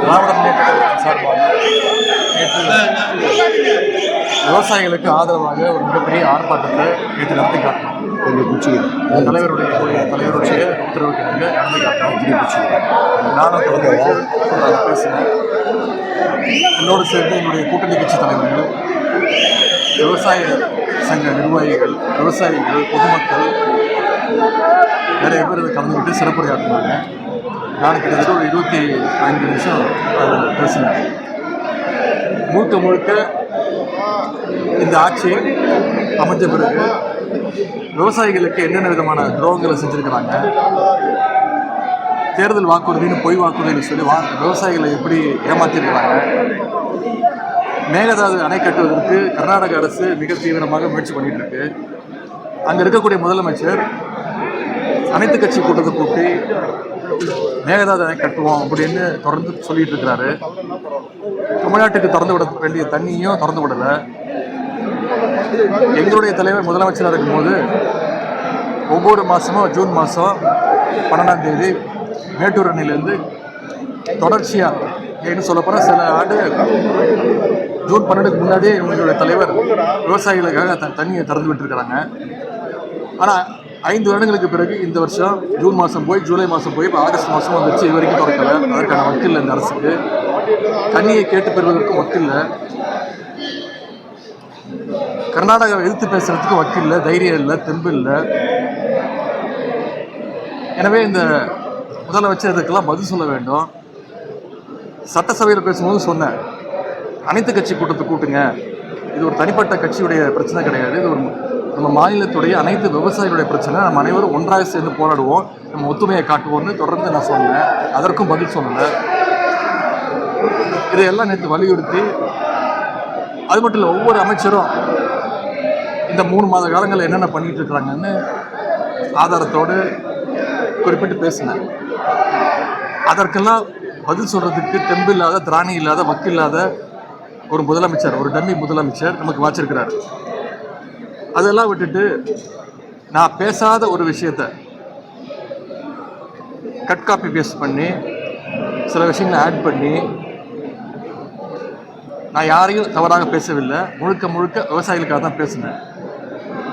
திராவிட முன்னேற்ற கழகத்தின் சார்பாக நேற்று விவசாயிகளுக்கு ஆதரவாக ஒரு மிகப்பெரிய ஆர்ப்பாட்டத்தை நேற்று நடத்தி காட்டினோம். தலைவருடைய உத்தரவுக்கு நடத்தி காட்டினோம். நானும் தொடர்ந்து பேசினேன். என்னோடு சேர்ந்து என்னுடைய கூட்டணி கட்சி தலைவர்கள், விவசாய சங்க நிர்வாகிகள், விவசாயிகள், பொதுமக்கள் நிறைய பேர் இதை கலந்துக்கிட்டு சிறப்புரையாற்றினாங்க. நான் கிட்டத்தட்ட ஒரு 25 நிமிஷம் பேசினேன். முழுக்க முழுக்க இந்த ஆட்சி அமைஞ்ச பிறகு விவசாயிகளுக்கு என்னென்ன விதமான துரோகங்களை செஞ்சுருக்கிறாங்க, தேர்தல் வாக்குறுதின்னு பொய் வாக்குறுதின்னு சொல்லி விவசாயிகளை எப்படி ஏமாற்றிருக்கிறாங்க, மேகதாது அணை கட்டுவதற்கு கர்நாடக அரசு மிக தீவிரமாக முயற்சி பண்ணிட்டு இருக்கு. அங்கே இருக்கக்கூடிய முதலமைச்சர் அனைத்து கட்சி கூட்டத்தை கூட்டி மேகதாது அணை கட்டுவோம் அப்படின்னு தொடர்ந்து சொல்லிட்டு இருக்கிறாரு. தமிழ்நாட்டுக்கு திறந்து விட வேண்டிய தண்ணியும் திறந்து விடலை. எங்களுடைய தலைவர் முதலமைச்சராக இருக்கும்போது ஒவ்வொரு மாதமும் ஜூன் மாதம் 12ஆம் தேதி மேட்டூர் அணையிலேருந்து தொடர்ச்சியாக என்ன சொல்ல போனால் சில ஆண்டு ஜூன் 12க்கு முன்னாடியே எங்களுடைய தலைவர் விவசாயிகளுக்காக தண்ணியை திறந்து விட்டுருக்கிறாங்க. ஆனால் 5 வருடங்களுக்கு பிறகு இந்த வருஷம் ஜூன் மாதம் போய் ஜூலை மாதம் போய் இப்போ ஆகஸ்ட் மாதம் வந்துருச்சு. இது வரைக்கும் திறக்கலை. அதற்கான வக்கு இல்லை. இந்த அரசுக்கு தண்ணியை கேட்டு பெறுவதற்கும் வக்கு இல்லை. கர்நாடகாவை எதிர்த்து பேசுறதுக்கு வக்கு இல்லை, தைரியம் இல்லை, தெம்பு இல்லை. எனவே இந்த முதலமைச்சர் இதுக்கெல்லாம் பதில் சொல்ல வேண்டும். சட்டசபையில் பேசும்போது சொன்னேன், அனைத்து கட்சி கூட்டத்தை கூட்டுங்க. இது ஒரு தனிப்பட்ட கட்சியுடைய பிரச்சனை கிடையாது. இது ஒரு நம்ம மாநிலத்துடைய அனைத்து விவசாயிகளுடைய பிரச்சனை. நம்ம அனைவரும் ஒன்றாக சேர்ந்து போராடுவோம், நம்ம ஒத்துமையை காட்டுவோம்னு தொடர்ந்து நான் சொன்னேன். அதற்கும் பதில் சொல்லலை. இதையெல்லாம் நேற்று வலியுறுத்தி, அது மட்டும் இல்லை, ஒவ்வொரு அமைச்சரும் இந்த 3 மாத காலங்களில் என்னென்ன பண்ணிட்டு இருக்கிறாங்கன்னு ஆதாரத்தோடு குறிப்பிட்டு பேசினேன். அதற்கெல்லாம் பதில் சொல்கிறதுக்கு தெம்பு இல்லாத, திராணி இல்லாத, வக்கு இல்லாத ஒரு முதலமைச்சர், ஒரு டம்மி முதலமைச்சர் நமக்கு வாச்சிருக்கிறார். அதெல்லாம் விட்டுட்டு நான் பேசாத ஒரு விஷயத்தை கட் காப்பி பேஸ்ட் பண்ணி சில விஷயங்களை ஆட் பண்ணி, நான் யாரையும் தவறாக பேசவில்லை, முழுக்க முழுக்க விவசாயிகளுக்காக தான் பேசினேன்.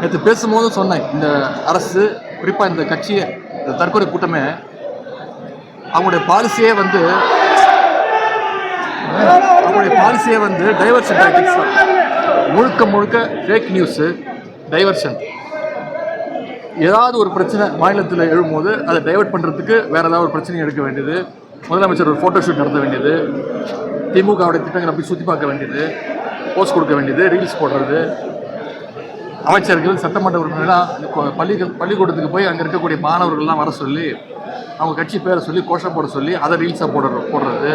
நேற்று பேசும்போது சொன்னேன், இந்த அரசு, குறிப்பாக இந்த கட்சியை, இந்த தற்கொலை கூட்டமே அவங்களுடைய பாலிசியே வந்து டைவர்ஷன் டாக்டிக்ஸ் தான். முழுக்க முழுக்க ஃபேக் நியூஸு, டைவர்ஷன். ஏதாவது ஒரு பிரச்சனை மாநிலத்தில் எழும்போது அதை டைவர்ட் பண்ணுறதுக்கு வேறு ஏதாவது ஒரு பிரச்சனையை எடுக்க வேண்டியது, முதலமைச்சர் ஒரு ஃபோட்டோஷூட் நடத்த வேண்டியது, திமுகவுடைய திட்டங்களை போய் சுற்றி பார்க்க வேண்டியது, போஸ்ட் கொடுக்க வேண்டியது, ரீல்ஸ் போடுறது, அமைச்சர்கள், சட்டமன்ற உறுப்பினர்கள்லாம் பள்ளிக்கூடத்துக்கு போய் அங்கே இருக்கக்கூடிய மாணவர்கள்லாம் வர சொல்லி அவங்க கட்சி பேரை சொல்லி கோஷம் போட சொல்லி அதை ரீல்ஸாக போடுறது,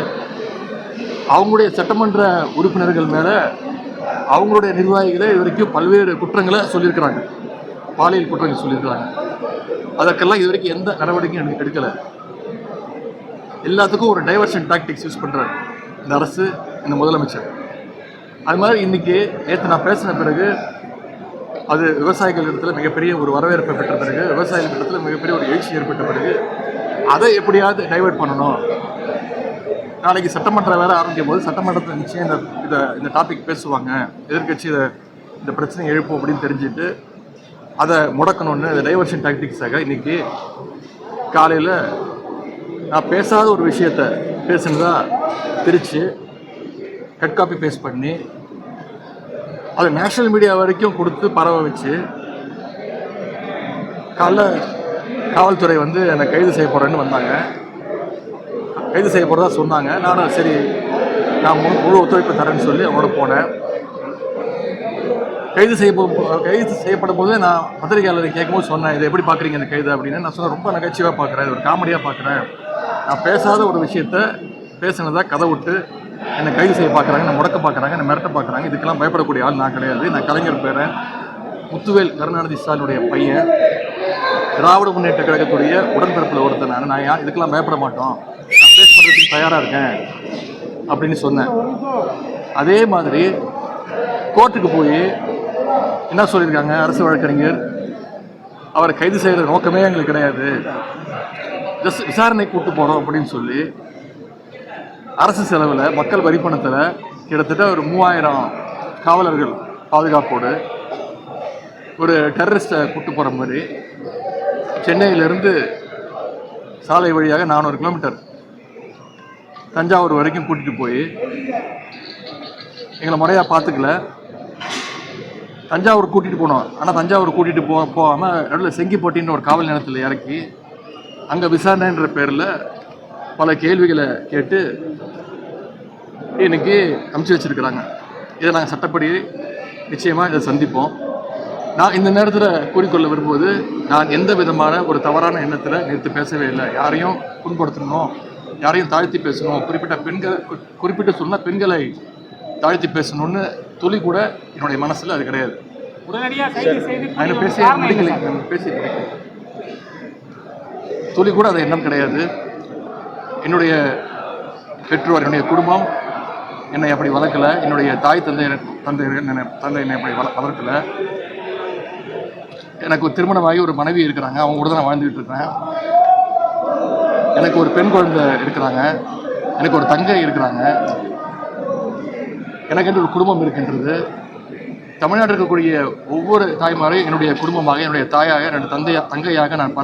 அவங்களுடைய சட்டமன்ற உறுப்பினர்கள் மேலே அவங்களுடைய நிர்வாகிகளே இது வரைக்கும் பல்வேறு குற்றங்களை சொல்லியிருக்கிறாங்க, பாலியல் குற்றங்கள் சொல்லியிருக்கிறாங்க. அதற்கெல்லாம் இது வரைக்கும் எந்த நடவடிக்கையும் எனக்கு எடுக்கலை. எல்லாத்துக்கும் ஒரு டைவர்ஷன் டாக்டிக்ஸ் யூஸ் பண்ணுறாரு இந்த அரசு, இந்த முதலமைச்சர். அது மாதிரி இன்றைக்கி நேற்று நான் பேசின பிறகு அது விவசாயிகள் இடத்துல மிகப்பெரிய ஒரு வரவேற்பை பெற்ற பிறகு, விவசாயிகள் இடத்துல மிகப்பெரிய ஒரு எழுச்சி ஏற்பட்ட பிறகு அதை எப்படியாவது டைவர்ட் பண்ணணும். நாளைக்கு சட்டமன்றம் வேறு ஆரம்பிக்கும் போது சட்டமன்றத்தில் நிச்சயம் இந்த டாபிக் பேசுவாங்க, எதிர்கட்சி இந்த பிரச்சனையை எழுப்போம் அப்படின்னு தெரிஞ்சுட்டு அதை முடக்கணும்னு இந்த டைவர்ஷன் டாக்டிக்ஸாக இன்றைக்கி காலையில் நான் பேசாத ஒரு விஷயத்தை பேசுனதா பிரித்து கட் காப்பி பேஸ்ட் பண்ணி அதை நேஷ்னல் மீடியா வரைக்கும் கொடுத்து பரவ வச்சு, காலைல காவல்துறை என்னை கைது செய்ய போகிறேன்னு வந்தாங்க. கைது செய்ய போகிறதா சொன்னாங்க. நானும் சரி, நான் முழு ஒத்துழைப்பு தரேன்னு சொல்லி அவங்களோட போனேன். கைது செய்யப்படும் போது நான் பத்திரிகையாளர் கேட்கும்போது சொன்னேன், இதை எப்படி பார்க்குறீங்க இந்த கைது அப்படின்னு. நான் சொன்னேன், ரொம்ப நகைச்சுவாக பார்க்குறேன், இது ஒரு காமெடியாக பார்க்குறேன். நான் பேசாத ஒரு விஷயத்த பேசினதாக கதை விட்டு என்னை கைது செய்ய பார்க்குறாங்க, என்னை முடக்க பார்க்குறாங்க, என்னை மிரட்ட பார்க்குறாங்க. இதுக்கெல்லாம் பயப்படக்கூடிய ஆள் நான் கிடையாது. நான் கலைஞர் பேரன், முத்துவேல் கருணாநிதி ஸ்டாலினுடைய பையன், திராவிட முன்னேற்ற கழகத்துடைய உடன்பிறப்பில் ஒருத்தர் நான் இதுக்கெல்லாம் பயப்பட மாட்டோம், நான் பேஸ் பண்ணுறதுக்கு தயாராக இருக்கேன் அப்படின்னு சொன்னேன். அதே மாதிரி கோர்ட்டுக்கு போய் என்ன சொல்லியிருக்காங்க அரசு வழக்கறிஞர், அவரை கைது செய்கிற நோக்கமே எங்களுக்கு கிடையாது, ஜஸ்ட் விசாரணை கூட்டு போகிறோம் அப்படின்னு சொல்லி அரசு செலவில் மக்கள் வரி பணத்தில் கிட்டத்தட்ட ஒரு 3000 காவலர்கள் பாதுகாப்போடு ஒரு டெரரிஸ்ட்டை கூட்டு போகிற மாதிரி சென்னையிலேருந்து சாலை வழியாக 400 கிலோமீட்டர் தஞ்சாவூர் வரைக்கும் கூட்டிகிட்டு போய் எங்களை முறையாக பார்த்துக்கல. தஞ்சாவூர் கூட்டிகிட்டு போனோம், ஆனால் தஞ்சாவூர் கூட்டிகிட்டு போகாமல் நடுவில் செங்கிப்பட்டின்ற ஒரு காவல் நிலையத்தில் இறக்கி அங்கே விசாரணைன்ற பேரில் பல கேள்விகளை கேட்டு இன்னைக்கு அனுப்பிச்சி வச்சுருக்கிறாங்க. இதை நாங்கள் சட்டப்படி நிச்சயமாக இதை சந்திப்போம். நான் இந்த நேரத்தில் கூறிக்கொள்ள விரும்புவது, நான் எந்த விதமான ஒரு தவறான எண்ணத்தில் நேற்று பேசவே இல்லை. யாரையும் புண்படுத்தணும், யாரையும் தாழ்த்தி பேசணும், குறிப்பிட்டு சொன்னால் பெண்களை தாழ்த்தி பேசணும்னு துளி கூட என்னுடைய மனசில் அது கிடையாது. துளி கூட அது எண்ணம் கிடையாது. என்னுடைய பெற்றோர், என்னுடைய குடும்பம் என்னை அப்படி வளர்க்கலை. என்னுடைய தாய் தந்தை என்னை அப்படி வளர்க்கலை. எனக்கு ஒரு திருமணமாகி ஒரு மனைவி இருக்கிறாங்க, அவங்க கூட தான் நான் வாழ்ந்துகிட்டு இருக்கிறேன். எனக்கு ஒரு பெண் குழந்தை இருக்கிறாங்க, எனக்கு ஒரு தங்கை இருக்கிறாங்க, எனக்கு ஒரு குடும்பம் இருக்கின்றது. தமிழ்நாட்டில் இருக்கக்கூடிய ஒவ்வொரு தாய்மாரையும் என்னுடைய குடும்பமாக, என்னுடைய தாயாக, என்னுடைய தங்கையாக நான்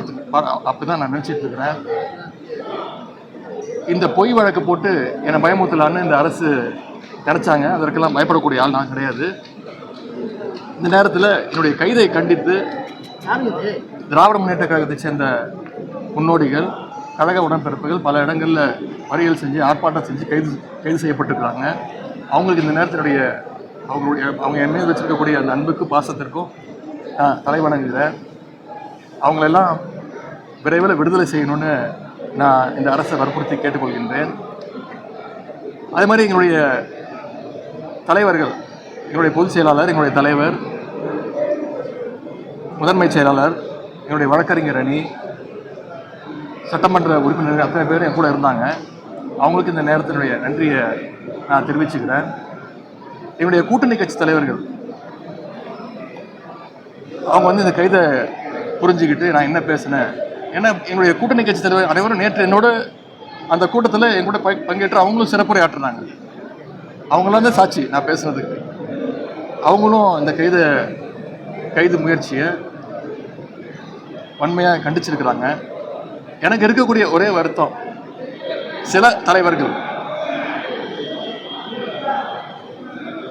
அப்படி தான் நான் நினச்சிட்டு இருக்கிறேன். இந்த பொய் வழக்கு போட்டு என்னை பயமுறுத்தலான்னு இந்த அரசு நினச்சாங்க. அதற்கெல்லாம் பயப்படக்கூடிய ஆள் நான் கிடையாது. இந்த நேரத்தில் என்னுடைய கைதை கண்டித்து திராவிட முன்னேற்ற கழகத்தை சேர்ந்த முன்னோடிகள், கழக உடன்பிறப்புகள் பல இடங்களில் மறியல் செஞ்சு ஆர்ப்பாட்டம் செஞ்சு கைது செய்யப்பட்டிருக்கிறாங்க. அவங்களுக்கு இந்த நேரத்தினுடைய அவங்க என் மீது வச்சிருக்கக்கூடிய அந்த அன்புக்கு பாசத்திற்கும் நான் தலைவணங்குகிறேன். அவங்களெல்லாம் விரைவில் விடுதலை செய்யணும்னு நான் இந்த அரசை வற்புறுத்தி கேட்டுக்கொள்கின்றேன். அதே மாதிரி எங்களுடைய தலைவர்கள், எங்களுடைய பொதுச் செயலாளர், எங்களுடைய தலைவர், முதன்மை செயலாளர், என்னுடைய வழக்கறிஞர் அணி, சட்டமன்ற உறுப்பினர்கள் அத்தனை பேர் என் கூட இருந்தாங்க. அவங்களுக்கு இந்த நேரத்தினுடைய நன்றியை நான் தெரிவிச்சுக்கிறேன். என்னுடைய கூட்டணி கட்சி தலைவர்கள் அவங்க வந்து இந்த கைதை புரிஞ்சுக்கிட்டு நான் என்ன பேசினேன், ஏன்னா என்னுடைய கூட்டணி கட்சி தலைவர் அனைவரும் நேற்று என்னோட அந்த கூட்டத்தில் என் கூட பங்கேற்று அவங்களும் சிறப்புரை ஆற்றுனாங்க. அவங்களாம் தான் சாட்சி நான் பேசுனதுக்கு. அவங்களும் இந்த கைது முயற்சியை வன்மையாக கண்டிச்சிருக்கிறாங்க. எனக்கு இருக்கக்கூடிய ஒரே வருத்தம், சில தலைவர்கள்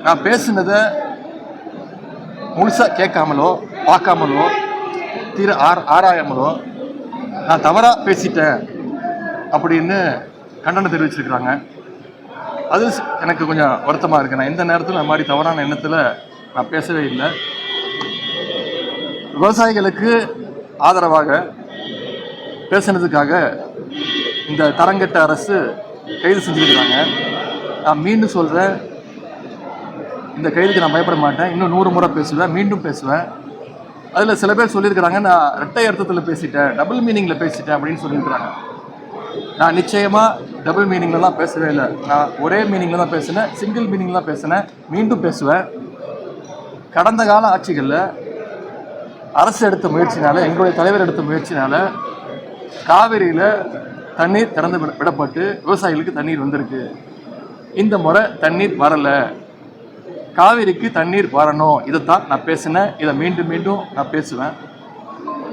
நான் பேசினதை முழுசாக கேட்காமலோ பார்க்காமலோ ஆராயாமலோ நான் தவறாக பேசிட்டேன் அப்படின்னு கண்டனம் தெரிவிச்சிருக்கிறாங்க. அது எனக்கு கொஞ்சம் வருத்தமாக இருக்குது. நான் எந்த நேரத்தில் அந்த மாதிரி தவறான எண்ணத்தில் நான் பேசவே இல்லை. விவசாயிகளுக்கு ஆதரவாக பேசுனதுக்காக இந்த தரங்கெட்ட அரசு கைது செஞ்சுருக்கிறாங்க. நான் மீண்டும் சொல்கிறேன், இந்த கைதுக்கு நான் பயப்பட மாட்டேன். இன்னும் 100 முறை பேசுவேன், மீண்டும் பேசுவேன். அதில் சில பேர் சொல்லியிருக்கிறாங்க நான் இரட்டை அர்த்தத்தில் பேசிட்டேன், டபுள் மீனிங்கில் பேசிட்டேன் அப்படின்னு சொல்லியிருக்கிறாங்க. நான் நிச்சயமாக டபுள் மீனிங்லலாம் பேசவே இல்லை. நான் ஒரே மீனிங்கில் தான் பேசினேன், சிங்கிள் மீனிங்கில் தான் பேசினேன், மீண்டும் பேசுவேன். கடந்த கால ஆட்சிகளில் அரசு எடுத்த முயற்சினால், எங்களுடைய தலைவர் எடுத்த முயற்சினால் காவிரியில் தண்ணீர் திறந்து விடப்பட்டு விவசாயிகளுக்கு தண்ணீர் வந்திருக்கு. இந்த முறை தண்ணீர் வரலை, காவிரிக்கு தண்ணீர் வரணும். இதைத்தான் நான் பேசினேன், இதை மீண்டும் மீண்டும் நான் பேசுவேன்.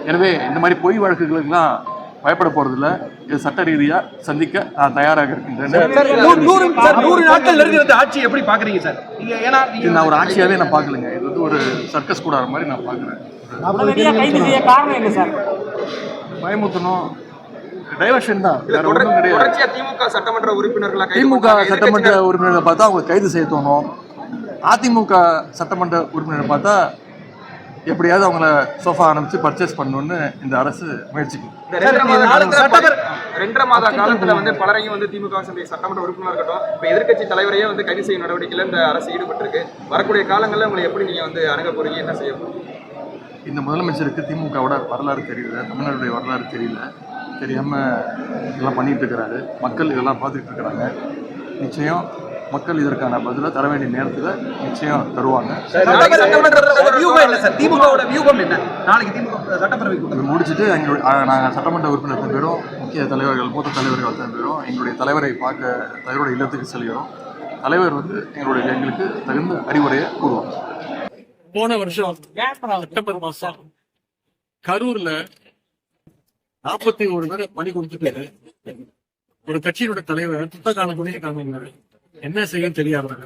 எனவே இந்த மாதிரி பொய் வழக்குகளுக்கெல்லாம் பயப்பட போறதில்ல. இது சட்ட ரீதியா சந்திக்க நான் தயாராக இருக்கின்றேன். 100 நாட்கள் இருக்கிற ஆட்சி எப்படி பாக்குறீங்க சார்? நான் ஒரு ஆட்சியாவே நான் பார்க்கலங்க. இது வந்து ஒரு சர்க்கஸ் கூடார மாதிரி நான் பார்க்குறேன். பயமுத்தணும், டைவர்ஷன் தான், வேற ஒன்றும் கிடையாது. திமுக சட்டமன்ற உறுப்பினர்களை பார்த்தா அவங்க கைது செய்ய தோணும். அதிமுக சட்டமன்ற உறுப்பினரை பார்த்தா எப்படியாவது அவங்கள சோஃபா ஆரம்பிச்சு பர்ச்சேஸ் பண்ணணும்னு இந்த அரசு முயற்சிக்கும். 2.5 மாத காலத்துல வந்து பலரையும் வந்து திமுக சட்டமன்ற உறுப்பினர் இருக்கட்டும், இப்ப எதிர்க்கட்சி தலைவரையே வந்து கைது செய்யும் நடவடிக்கையில இந்த அரசு ஈடுபட்டிருக்கு. வரக்கூடிய காலங்களில் உங்களை எப்படி நீங்க வந்து அணுக போறீங்க, என்ன செய்ய போறீங்க? இந்த முதலமைச்சருக்கு திமுகவோட வரலாறு தெரியல, தமிழ்நாடுடைய வரலாறு தெரியல, தெரியாம இதெல்லாம் பண்ணிட்டு இருக்கிறாரு. மக்கள் இதெல்லாம் பார்த்துட்டு இருக்கிறாங்க. நிச்சயம் மக்கள் இதற்கான பதிலை தர வேண்டிய நேரத்தில் நிச்சயம் தருவாங்க. முடிச்சுட்டு நாங்கள் சட்டமன்ற உறுப்பினர் பேரும் முக்கிய தலைவர்கள், மூத்த தலைவர்கள் அத்தனை பேரும் எங்களுடைய தலைவரை பார்க்க தலைவருடைய இல்லத்துக்கு செல்கிறோம். தலைவர் வந்து எங்களுக்கு தகுந்த அறிவுரையை கூறுவாங்க. போன வருஷம் செப்டம்பர் மாசம் கரூர்ல 41 பேரை பணி கொடுத்துட்டு ஒரு கட்சியினோட தலைவர் புத்தகான துணையை காமினாரு. என்ன செய்ய தெரியாம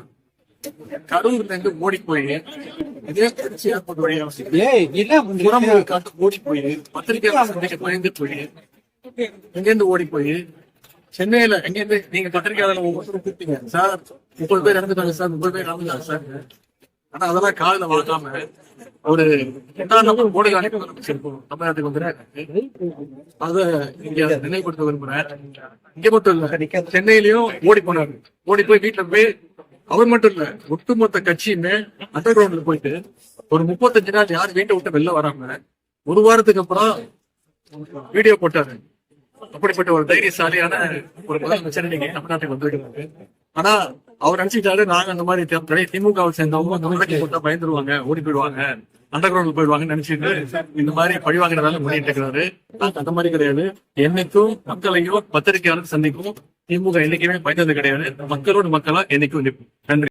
கரூர்ல இருந்து ஓடி போய் இதே திருச்சி ஏர்போர்ட் வழியா காட்டு ஓடி போய் பத்திரிகையாளர் சந்திக்க பயந்து போய் எங்கேருந்து ஓடி போய் சென்னையில எங்கேருந்து நீங்க பத்திரிகையாளர் ஒவ்வொருத்தரும் கூப்பிட்டீங்க சார் 30 பேர் இறந்துட்டாங்க சார், 30 பேர் இறந்துட்டாங்க சார். ஆனா அதெல்லாம் காதுல வளர்க்காம ஒரு 8ஆம் நம்பர் போர்டு அனுப்பி ஆரம்பிச்சிருக்கோம் தமிழ்நாட்டுக்கு வந்து. அதை இங்க நினைவுபடுத்த விரும்புறேன். இங்க மட்டும் இல்ல, சென்னையிலயும் ஓடி போனாரு. ஓடி போய் வீட்டுல போய் அவர் மட்டும் இல்ல, ஒட்டுமொத்த கட்சியுமே அண்டர் கிரவுண்ட்ல போயிட்டு ஒரு 35 நாள் யார் வீட்டை விட்டு வெளில வராம ஒரு வாரத்துக்கு அப்புறம் வீடியோ போட்டாரு. அப்படிப்பட்ட ஒரு தைரியசாலியான ஒரு முதலமைச்சர் நீங்க தமிழ்நாட்டுக்கு வந்துருக்காரு. ஆனா அவர் நினைச்சுட்டாரு நாங்க அந்த மாதிரி திமுகவை சேர்ந்தவங்க அந்த மாதிரி போட்டா பயந்துருவாங்க, ஓடி போயிடுவாங்க, அண்டர் கிரவுண்ட் போயிடுவாங்கன்னு நினைச்சிட்டு இந்த மாதிரி பழிவாங்கிறதால பண்ணிட்டு இருக்கிறாரு. அந்த மாதிரி கிடையாது. என்னைக்கும் மக்களையும் பத்திரிகையாளர் சந்திக்கும் திமுக என்னைக்குமே பயந்தது கிடையாது. மக்களோட மக்களா என்னைக்கும் நிற்போம். நன்றி.